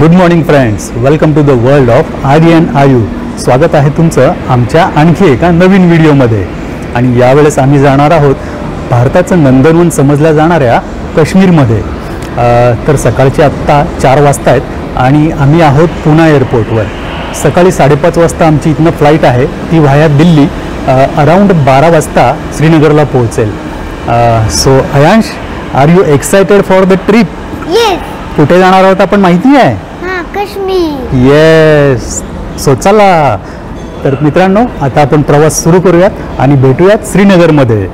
Good morning friends, welcome to the world of Arya and Ayu. स्वागत आहे तुमचं आमच्या आणखी एका नवीन व्हिडिओमध्ये. आणि यावेळेस आम्ही जाणार आहोत भारताचं नंदनवन समजल्या जाणाऱ्या काश्मीरमध्ये. तर सकाळचे आत्ता 4 वाजता आहेत आणि आम्ही आहोत पुणे एअरपोर्टवर. सकाळी 5:30 वाजता आमची इथनं फ्लाईट आहे, ती व्हाया दिल्ली अराउंड 12 वाजता श्रीनगरला पोहोचेल. So Ayansh, are you excited for the trip? Yes. कुठे जाणार आहोत आपण माहिती आहे? हां, काश्मीर. येस. सो चला तर मित्रांनो, आता आपण प्रवास सुरू करूयात आणि भेटूयात श्रीनगरमध्ये.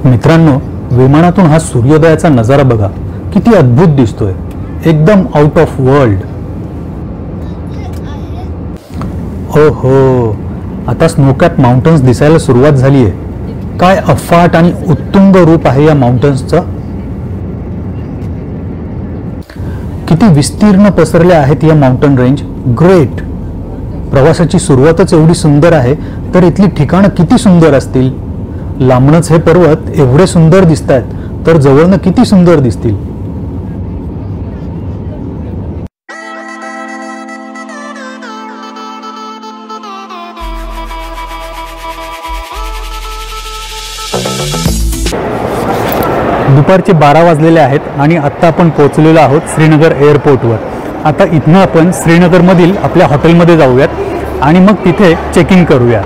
मित्रांनो, विमानातून हा सूर्योदयाचा नजारा बघा, किती अद्भुत दिसतोय, एकदम आउट ऑफ वर्ल्ड. हो, आता स्नोकॅप माउंटन्स दिसायला सुरुवात झाली आहे. काय अफाट आणि उत्तुंग रूप आहे या माउंटन्सचं. किती विस्तीर्ण पसरल्या आहेत या माउंटन रेंज. ग्रेट. प्रवासाची सुरुवातच एवढी सुंदर आहे, तर इथली ठिकाणं किती सुंदर असतील. लांबणच हे पर्वत एवढे सुंदर दिसत आहेत, तर जवळनं किती सुंदर दिसतील. दुपारचे 12 वाजलेले आहेत आणि आत्ता आपण पोहोचलेलो आहोत श्रीनगर एअरपोर्टवर. आता इथनं आपण श्रीनगरमधील आपल्या हॉटेलमध्ये जाऊयात आणि मग तिथे चेकिंग करूया.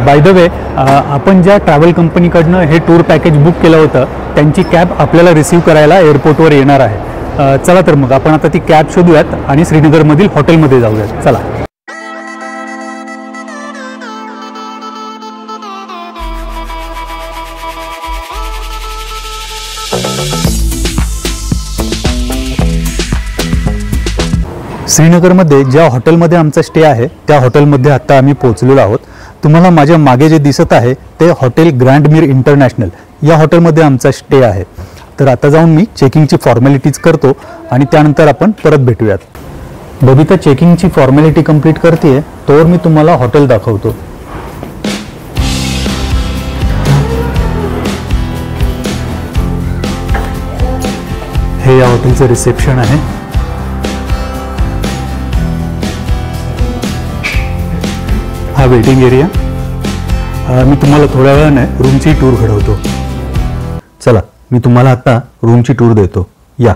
बाय द वे, आपण ज्या ट्रॅव्हल कंपनीकडनं हे टूर पॅकेज बुक केलं होतं, त्यांची कॅब आपल्याला रिसीव्ह करायला एअरपोर्टवर येणार आहे. चला तर मग आपण आता ती कॅब शोधूयात आणि श्रीनगरमधील हॉटेलमध्ये जाऊयात. चला. श्रीनगरमध्ये ज्या हॉटेलमध्ये आमचा स्टे आहे, त्या हॉटेलमध्ये आत्ता आम्ही पोहोचलेलो आहोत. तुम्हाला माझ्या मागे जे दिसत आहे ते हॉटेल ग्रँडमीर इंटरनॅशनल, या हॉटेलमध्ये आमचा स्टे आहे. तर आता जाऊन मी चेकिंगची फॉर्मॅलिटीज करतो आणि त्यानंतर आपण परत भेटूयात. बबिता चेकिंगची फॉर्मॅलिटी कंप्लीट करते, तोवर मी तुम्हाला हॉटेल दाखवतो. हे या हॉटेलचं रिसेप्शन आहे. हा वेटिंग एरिया. मी तुम्हाला थोड्या वेळाने रूमची टूर घडवतो. चला, मी तुम्हाला आता रूमची टूर देतो. या.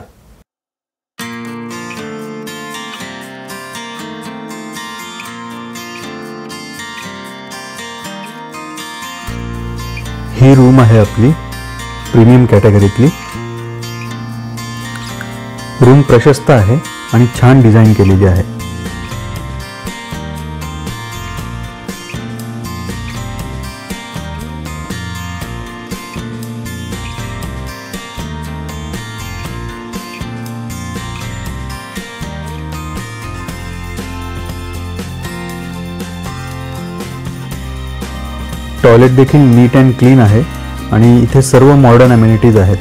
ही रूम आहे आपली प्रीमियम कॅटेगरीतली. रूम प्रशस्त आहे आणि छान डिझाईन केलेली आहे. टॉयलेट देखील नीट अँड क्लीन आहे आणि इथे सर्व मॉडर्न अमेनिटीज आहेत.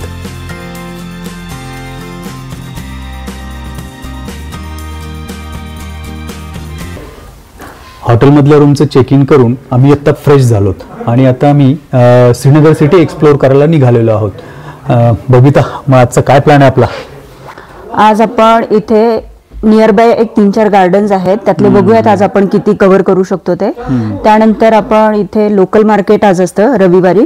हॉटेलमधल्या रूमचं चेक इन करून आम्ही आता फ्रेश झालोत आणि आता आम्ही श्रीनगर सिटी एक्सप्लोर करायला निघालेलो आहोत. बबिता, मग आजचा काय प्लॅन आहे आपला? आज आपण इथे नियर बाय एक 3-4 गार्डन्स आहेत, त्यातले बघूयात आज आपण किती कव्हर करू शकतो ते. त्यानंतर आपण इथे लोकल मार्केट आज असतं रविवारी,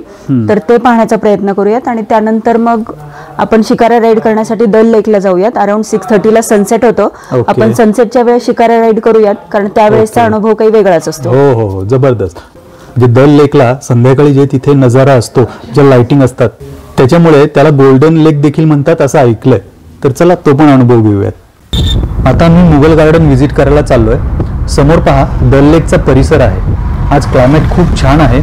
तर ते पाहण्याचा प्रयत्न करूयात. आणि त्यानंतर मग आपण शिकारा राईड करण्यासाठी दल लेकला जाऊयात. अराउंड 6:30ला सनसेट होतो. आपण सनसेटच्या वेळेस शिकारा राईड करूयात, कारण त्यावेळेसचा अनुभव काही वेगळाच असतो. हो, जबरदस्त. जे दल लेकला संध्याकाळी जे तिथे नजारा असतो, ज्या लाइटिंग असतात, त्याच्यामुळे त्याला गोल्डन लेक देखील म्हणतात असं ऐकलंय. तर चला तो पण अनुभव घेऊयात. आता मी मुघल गार्डन व्हिजिट करायला चाललोय. समोर पहा डल लेकचा परिसर आहे. आज क्लायमेट खूप छान आहे.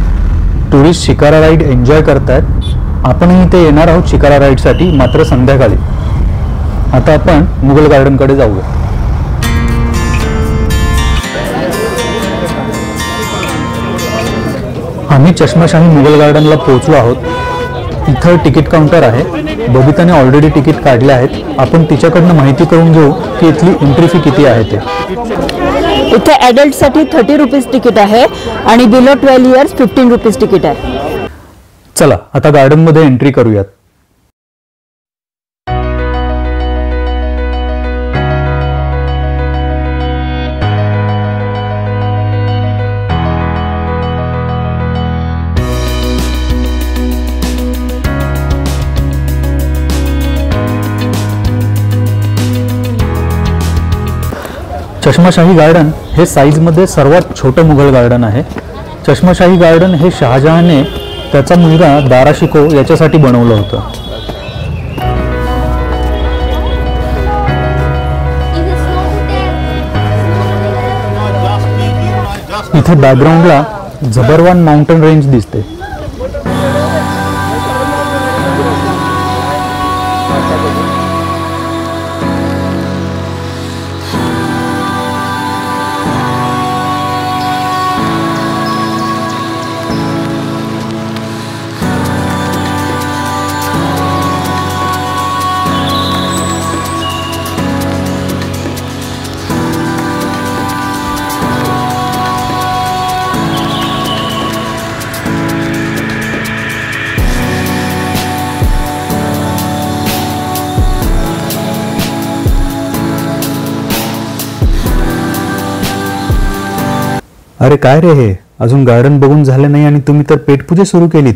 टुरिस्ट शिकारा राईड एन्जॉय करतायत. आपणही इथे येणार आहोत शिकारा राईडसाठी, मात्र संध्याकाळी. आता आपण मुघल गार्डनकडे जाऊया. आम्ही चष्माशाही मुघल गार्डनला पोहोचलो आहोत. इथं तिकीट काउंटर आहे. बबिताने ऑलरेडी तिकीट काढले आहेत. आपण तिच्याकडनं माहिती करून घेऊ की इथली एंट्री फी किती आहे ते. इथे ॲडल्टसाठी 30 रुपीज तिकीट आहे आणि बिलो 12 इयर्स 15 रुपीज तिकीट आहे. चला आता गार्डनमध्ये एंट्री करूयात. चष्माशाही गार्डन हे साईजमध्ये सर्वात छोटं मुघल गार्डन आहे. चष्माशाही गार्डन हे शहाजहानने त्याचा मुलगा दारा शिकोह याच्यासाठी बनवलं होतं. इथे बॅकग्राऊंडला झबरवान माउंटन रेंज दिसते. अरे काय रे, हे अजून गार्डन बघून झालं नाही आणि तुम्ही तर पेटपूजा सुरू केलीत.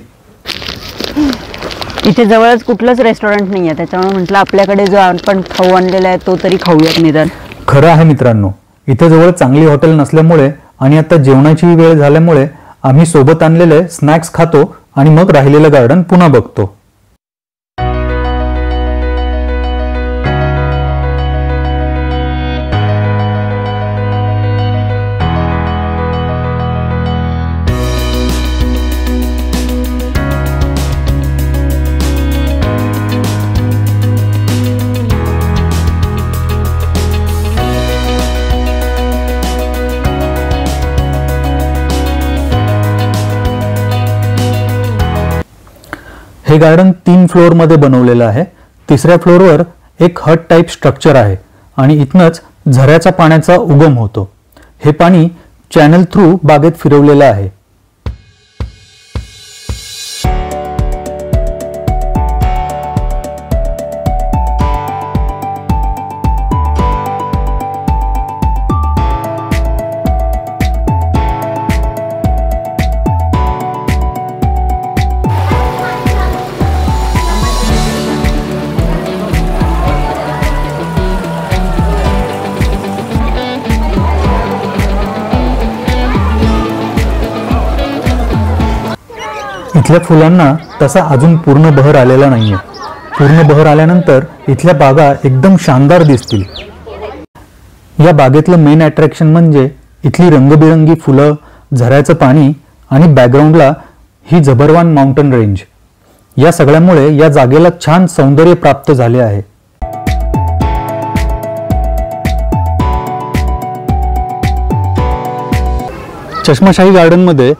इथे जवळच कुठलंच रेस्टॉरंट नाही आहे, त्याच्यामुळे म्हटलं आपल्याकडे जो आपण खाऊ आणलेला आहे तो तरी खाऊयात निदान. खरं आहे मित्रांनो, इथे जवळ चांगली हॉटेल नसल्यामुळे आणि आता जेवणाची वेळ झाल्यामुळे आम्ही सोबत आणलेले स्नॅक्स खातो आणि मग राहिलेलं गार्डन पुन्हा बघतो. हे गार्डन 3 फ्लोअरमध्ये बनवलेलं आहे. तिसऱ्या फ्लोअरवर एक हट टाईप स्ट्रक्चर आहे आणि इथनच झऱ्याच्या पाण्याचा उगम होतो. हे पाणी चॅनल थ्रू बागेत फिरवलेलं आहे. इथल्या फुलांना तसा अजून पूर्ण बहर आलेला नाहीये. पूर्ण बहर आल्यानंतर इथल्या बागा एकदम शानदार दिसतील. या बागेतलं मेन अट्रॅक्शन म्हणजे इथली रंगबिरंगी फुलं, झऱ्याचं पाणी आणि बॅकग्राऊंडला ही झबरवान माउंटन रेंज. या सगळ्यामुळे या जागेला छान सौंदर्य प्राप्त झाले आहे. चष्माशाही गार्डनमध्ये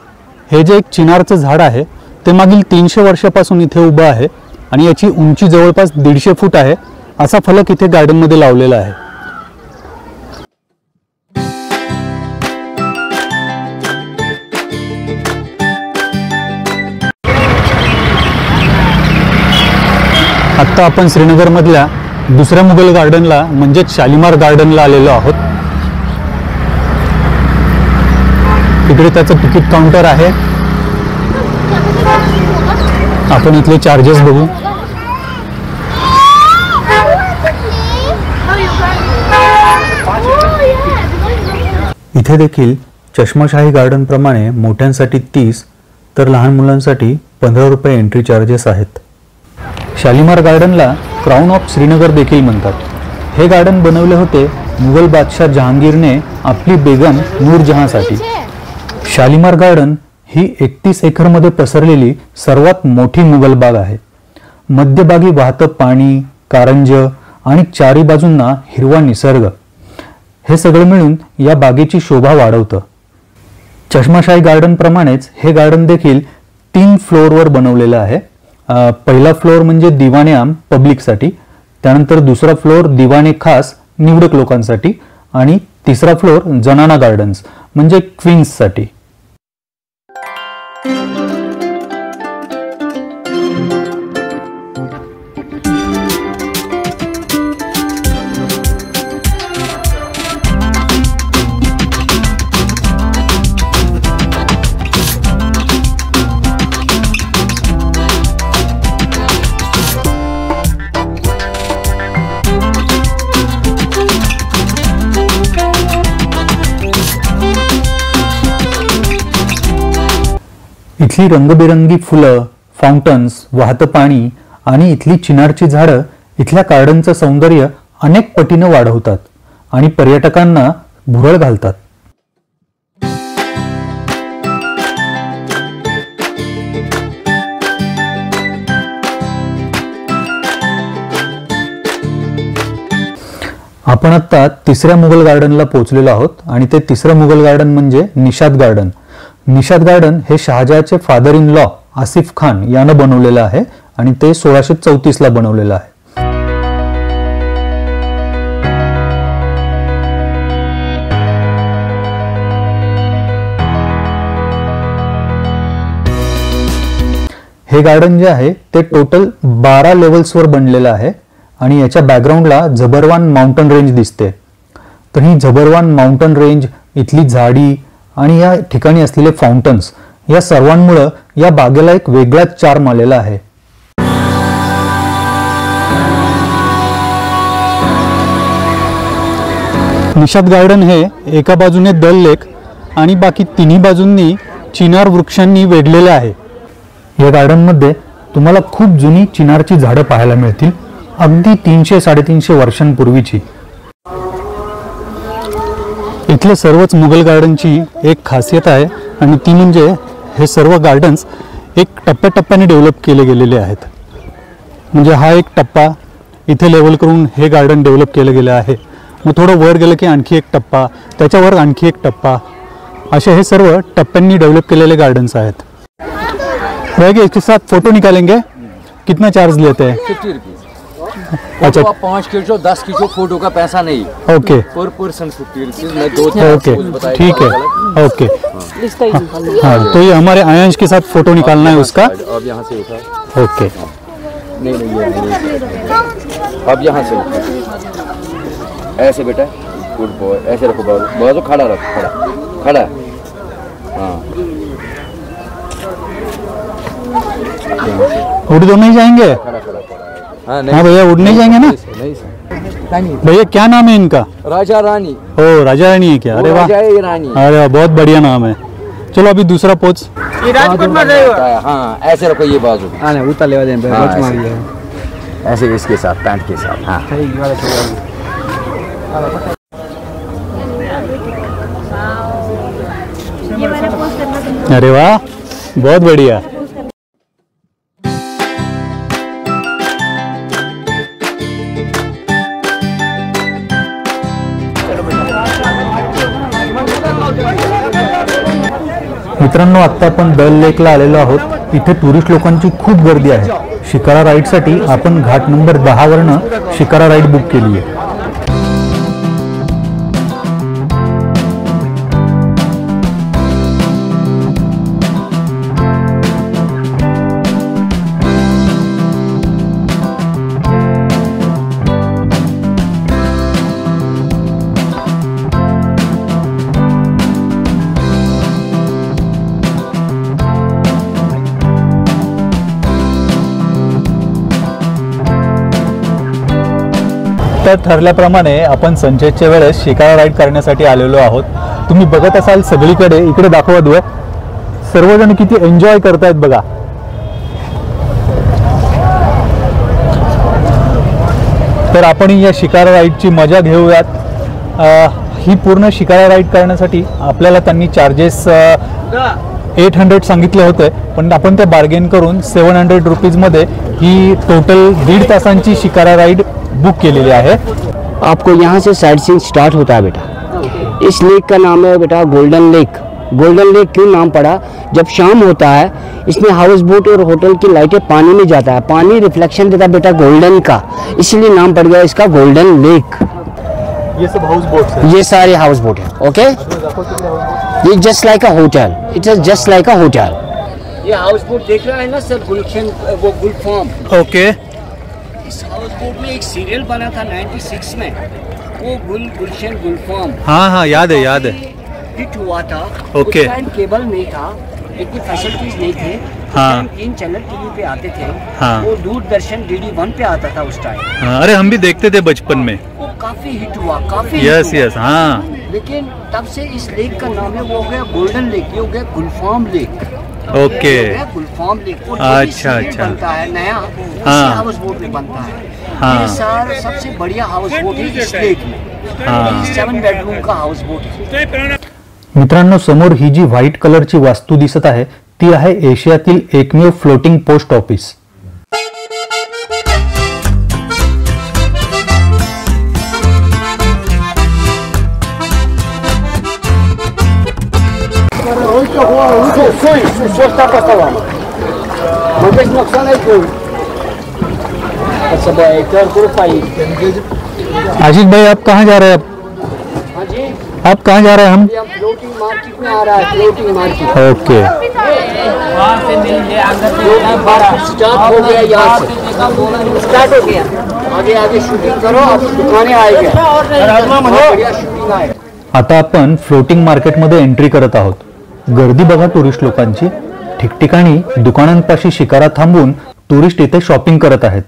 हे जे एक चिनारचं झाड आहे ते मागील 300 वर्षापासून इथे उभं आहे आणि याची उंची जवळपास 150 फूट आहे. असा फलक इथे गार्डनमध्ये लावलेला आहे. आत्ता आपण श्रीनगरमधल्या दुसऱ्या मुघल गार्डनला म्हणजेच शालिमार गार्डनला आलेलो आहोत. इकडे त्याचं तिकीट काउंटर आहे. आपण इथले चार्जेस बघू. इथे देखील चष्माशाही गार्डन प्रमाणे मोठ्यांसाठी 30 तर लहान मुलांसाठी 15 रुपये एंट्री चार्जेस आहेत. शालिमार गार्डनला क्राउन ऑफ श्रीनगर देखील म्हणतात. हे गार्डन बनवले होते मुघल बादशाह जहांगीरने आपली बेगम नूरजहांसाठी. शालिमार गार्डन ही 31 एकरमध्ये पसरलेली सर्वात मोठी मुघल बाग आहे. मध्यभागी वाहतं पाणी, कारंज आणि चारी बाजूंना हिरवा निसर्ग हे सगळं मिळून या बागेची शोभा वाढवतं. चष्माशाही गार्डन प्रमाणेच हे गार्डन देखील 3 फ्लोअरवर बनवलेलं आहे. पहिला फ्लोअर म्हणजे दिवाने आम पब्लिकसाठी, त्यानंतर दुसरा फ्लोअर दिवाने खास निवडक लोकांसाठी आणि तिसरा फ्लोअर जनाना गार्डन्स म्हणजे क्वीन्ससाठी. इथली रंगबेरंगी फुलं, फाउंटन्स, वाहतं पाणी आणि इथली चिनारची झाडं इथल्या गार्डनचं सौंदर्य अनेक पटीनं वाढवतात आणि पर्यटकांना भुरळ घालतात. आपण आता तिसऱ्या मुघल गार्डनला पोहोचलेलो आहोत आणि ते तिसरं मुघल गार्डन म्हणजे निशात गार्डन. निशात गार्डन हे शहाजहाचे father in law Asif Khan यानं बनवलेलं आहे आणि ते 1634 ला बनवलेलं आहे. हे गार्डन जे आहे ते टोटल 12 लेवल्सवर बनलेलं आहे आणि याच्या बॅकग्राऊंडला झबरवान माउंटन रेंज दिसते. तर ही झबरवान माउंटन रेंज, इथली झाडी आणि या ठिकाणी असलेले फाउंटन्स या सर्वांमुळे या बागेला एक वेगळाच चार्म आलेला आहे. निशात गार्डन हे एका बाजूने दल लेक आणि बाकी तिन्ही बाजूंनी चिनार वृक्षांनी वेढलेले आहे. या गार्डनमध्ये तुम्हाला खूप जुनी चिनारची झाडं पाहायला मिळतील, अगदी 300-350 वर्षांपूर्वीची. इथले सर्वच मुघल गार्डनची एक खासियत आहे आणि ती म्हणजे हे सर्व गार्डन्स एक टप्प्याटप्प्याने डेव्हलप केले गेलेले आहेत. म्हणजे हा एक टप्पा इथे लेवल करून हे गार्डन डेव्हलप केलं गेलं आहे. मग थोडं वर गेलं की आणखी एक टप्पा, त्याच्यावर आणखी एक टप्पा, असे हे सर्व टप्प्यांनी डेव्हलप केलेले गार्डन्स आहेत. रहेंगे इसके साथ फोटो निकालेंगे, कितना चार्ज लेते हैं? 50 रुपीज. अच्छा, 5 खींचो 10 खींचो, फोटो का पैसा नहीं. ओके पर पर्सन 50 रुपीज. मैं 2 ओके, ठीक है, ओके. हाँ, तो ये हमारे आयांश के साथ फोटो निकालना है उसका. अब यहाँ से उठा. ओके. नहीं ये नहीं. अब यहाँ से उठा. ऐसे बेटा, गुड बॉय. ऐसे रखो बाजू, खड़ा रखो, खड़ा. हाँ, उड़ तो नहीं जाएंगे? हाँ हाँ भैया, उड़ नहीं जाएंगे ना? नहीं. भैया क्या नाम है इनका? राजा रानी. ओ, राजा रानी है क्या? अरे वाह, रानी. अरे वाह, बहुत बढ़िया नाम है. चलो अभी दूसरा पोज. हाँ, ऐसे रखो ये बाजू. उतर लेवा दे. ऐसे इसके साथ, पैंट के साथ. हाँ, अरे वाह, बहुत बढ़िया. मित्रांनो, आता आपण दल लेकला आलेलो आहोत. इथे टुरिस्ट लोकांची खूप गर्दी आहे. शिकारा राईडसाठी आपण घाट नंबर 10 वरनं शिकारा राईड बुक केली आहे. तर ठरल्याप्रमाणे आपण संचेतच्या वेळेस शिकारा राईड करण्यासाठी आलेलो आहोत. तुम्ही बघत असाल सगळीकडे, इकडे दाखवा दुवे, सर्वजण किती एन्जॉय करतायत बघा. तर आपण या शिकारा राईडची मजा घेऊयात ही पूर्ण शिकारा राईड करण्यासाठी आपल्याला त्यांनी चार्जेस 800 सांगितले होते, पण आपण ते बार्गेन करून 700 रुपीजमध्ये ही टोटल 1.5 तासांची शिकारा राईड बुक केलेली आहे। आपको यहाँ से साइड सीइंग स्टार्ट होता है बेटा। इस लेक का नाम है बेटा गोल्डन लेक। गोल्डन लेक क्यों नाम पड़ा? जब शाम होता है इसमें हाउस बोट और होटल की लाइटें पानी में जाता है, पानी रिफ्लेक्शन देता है बेटा गोल्डन का, इसलिए नाम पड़ गया इसका गोल्डन लेक। ये सब हाउस बोट्स है, ये सारे हाउस बोट है। ओके, ये just like a hotel, it is just like a hotel. ये हाउस बोट देख रहा है ना सर, गुलशन वो गुलफार्म। ओके। इस हाउस बोट में एक सीरियल बना था 96 में, वो गुलशन गुलफार्म। हाँ, याद है हिट हुआ था। ओके। उस टाइम केबल नहीं था, इतनी फैसिलिटीज नहीं थे। हाँ। 3 चैनल टीवी पे आते थे। हाँ। वो दूरदर्शन DD1 पे आता था उस टाइम। हाँ, अरे हम भी देखते थे बचपन में। वो काफी हिट हुआ, काफी यस यस। हाँ, लेकिन तब से इस लेक का नाम है वो हो गया गोल्डन लेक, ये हो गया गुलफार्म लेक। ओके। ये हो गया गुलफार्म लेक। और अच्छा, जो भी सीरियल अच्छा। बनता है नया, हाँ। इसी हाउस बोट में बनता है। हाँ। ये सारा सबसे बढ़िया हाउस बोट है इस लेक में। हाँ। 7 बेडरूम का हाउस बोट है। मित्रांनो, समोर ही जी व्हाईट कलरची वास्तू दिसत आहे ती आहे एशियातील एकमेव फ्लोटिंग पोस्ट ऑफिस। आशीष भाई, आप कहाँ जा रहे हैं? हाँ जी, आप कहाँ जा रहे हैं? हम हम फ्लोटिंग मार्केट में आ रहा है, फ्लोटिंग मार्केट। ओके। स्टार्ट हो गया, यहाँ से स्टार्ट हो गया। आगे आगे शूटिंग करो, आप दुकानें आएंगे, बढ़िया शूटिंग आएगा। आता आपण फ्लोटिंग मार्केटमध्ये एंट्री करत आहोत। गर्दी बघा टुरिस्ट लोकांची। ठिकठिकाणी दुकानांपाशी शिकारा थांबून टुरिस्ट इथे शॉपिंग करत आहेत।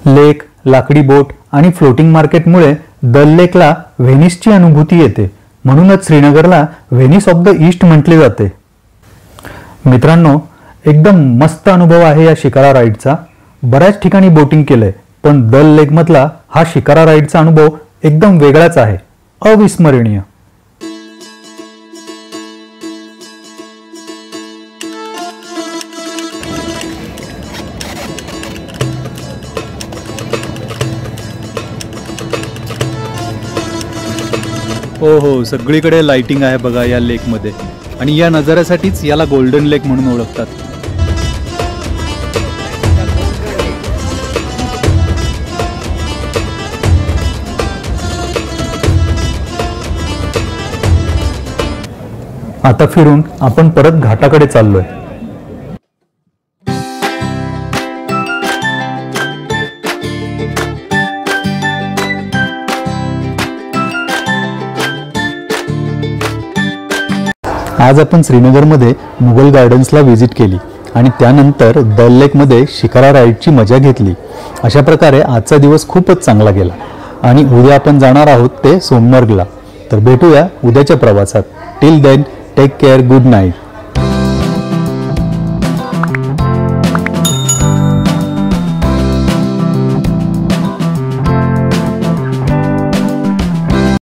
लेक, लाकडी बोट आणि फ्लोटिंग मार्केटमुळे दल लेकला व्हेनिसची अनुभूती येते, म्हणूनच श्रीनगरला व्हेनिस ऑफ द ईस्ट म्हटले जाते। मित्रांनो, एकदम मस्त अनुभव आहे या शिकारा राईडचा। बऱ्याच ठिकाणी बोटिंग केलंय, पण दल लेक मधला हा शिकारा राईडचा अनुभव एकदम वेगळाच आहे, अविस्मरणीय। हो हो, सगळीकडे लाइटिंग आहे बघा या लेक मध्ये, आणि या नजाऱ्यासाठीच याला गोल्डन लेक म्हणून ओळखतात। आता फिरून आपण परत घाटाकडे चाललोय। आज आपण श्रीनगरमध्ये मुघल गार्डन्सला व्हिजिट केली आणि त्यानंतर दल लेकमध्ये शिकारा राईडची मजा घेतली। अशा प्रकारे आजचा दिवस खूपच चांगला गेला आणि उद्या आपण जाणार आहोत ते सोनमर्गला। तर भेटूया उद्याच्या प्रवासात। Till then, take care, good night.